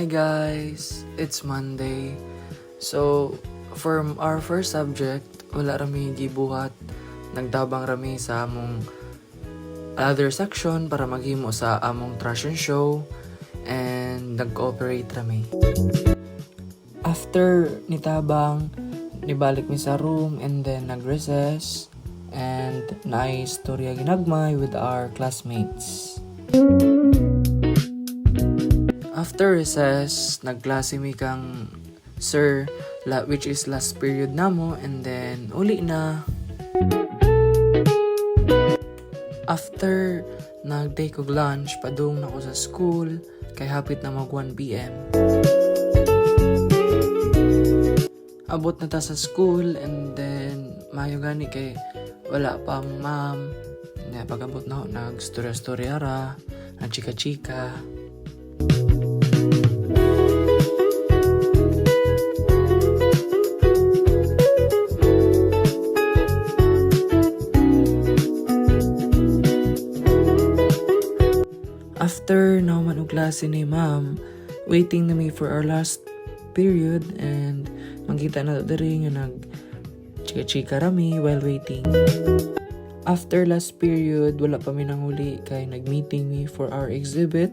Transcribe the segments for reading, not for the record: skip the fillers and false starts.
Hi guys! It's Monday. So, for our first subject, wala rami gibuhat. Nagtabang rami sa among other section para maghimo sa among trash and show and nag-cooperate rami. After nitabang, nibalik mi sa room and then nag-recess and naistorya ginagmay with our classmates. After recess, nagklase mi kang sir, which is last period namo, and then uli na. After nag-take og lunch, padung na ko sa school, kay hapit na mag 1 p.m. Abot na ta sa school, and then mayo gani kay wala pa ang ma'am. Pag-abot na ako, nag-storya-storya ra, nag-chika-chika. After naman og klase ni ma'am, waiting na me for our last period and magkita na diri nga nag chika-chika rami while waiting. After last period, wala pa mi nanguli kay nag-meeting me for our exhibit.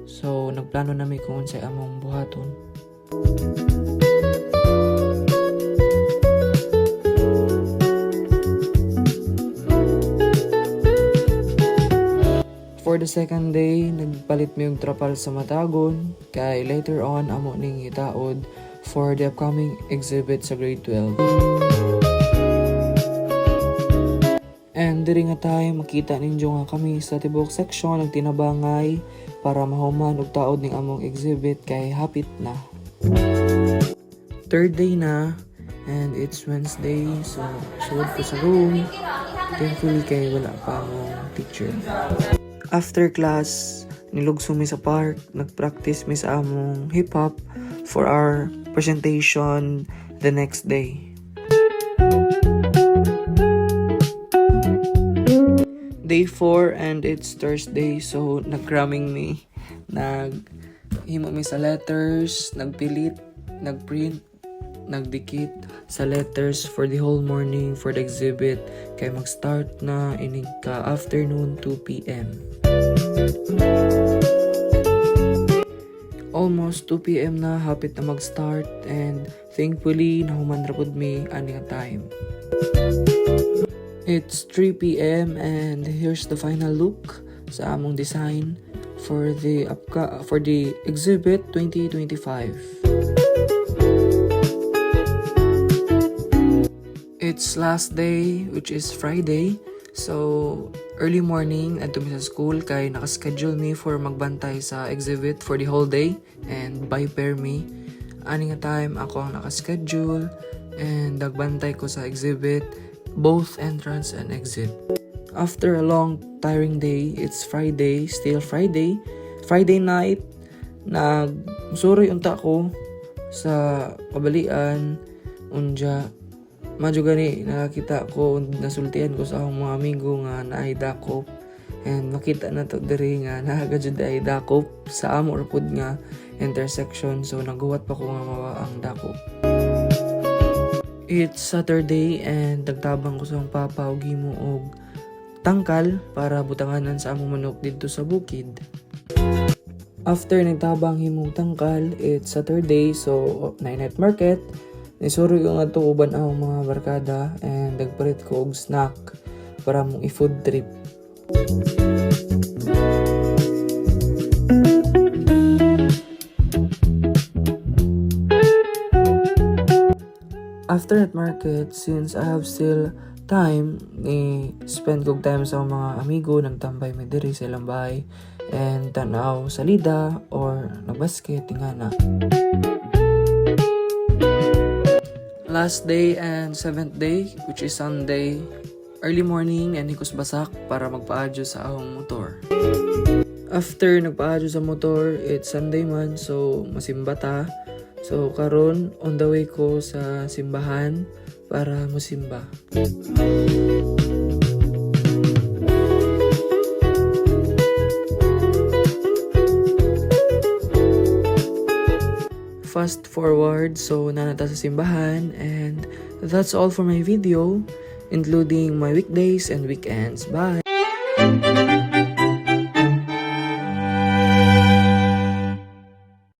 So nagplano na mi kung unsay among buhaton. For the second day, nagpalit mi yung trapal sa Matagon kay later on amo ning itaod for the upcoming exhibit sa grade 12. And diri nga tayo makita ninyo nga kami sa tibok section nagtinabangay para mahuman og taod ning among exhibit kay hapit na. Third day na and it's Wednesday, so suod ko sa room. Thankfully kay wala pa akong teacher. After class, nilugso mi sa park, nagpractice mi sa among hip-hop for our presentation the next day. Day 4 and it's Thursday, so nag-cramming mi. Naghimo mi sa letters, nagpilit, nagprint, nagdikit sa letters for the whole morning for the exhibit kay mag-start na inig ka afternoon 2 p.m. Almost 2 p.m. na, hapit na mag-start and thankfully nahuman ra pud mi ani nga time. It's 3 p.m. and here's the final look sa among design for the exhibit 2025. It's last day, which is Friday. So, early morning, adto mi sa school kay nakaschedule mi for magbantay sa exhibit for the whole day and by-pair mi. Ani nga time ako ang nakaschedule and nagbantay ko sa exhibit, both entrance and exit. After a long, tiring day, it's Friday, still Friday. Friday night, nagsuroy unta ko sa kabalian, unja. Madyo gani nakakita ko, nasultian ko sa akong mga amigo nga naay dakop and makita na to diri nga nahagajud ay dakop sa amo ra pud nga intersection, so naguwat pa ko nga mawa ang dakop. It's Saturday and nagtabang ko sa akong papa og himo og tangkal para butanganan sa among manok didto sa bukid. After nagtabang himong tangkal, it's Saturday, so night market. Nisuro ko nga ito uban ang mga barkada and nagpalit ko og snack para mong i-food trip. After that market, since I have still time, spend kog time sa mga amigo, nagtambay mi diri sa ilang bahay and tanaw sa lida or nagbasket tingana. Last day and 7th day, which is Sunday, early morning and hikos basak para magpaadyo sa ahong motor. After nagpaadyo sa motor, it's Sunday man, so masimba ta. So karon on the way ko sa simbahan para musimba. fast forward, so nanata sa simbahan, and that's all for my video, including my weekdays and weekends. Bye!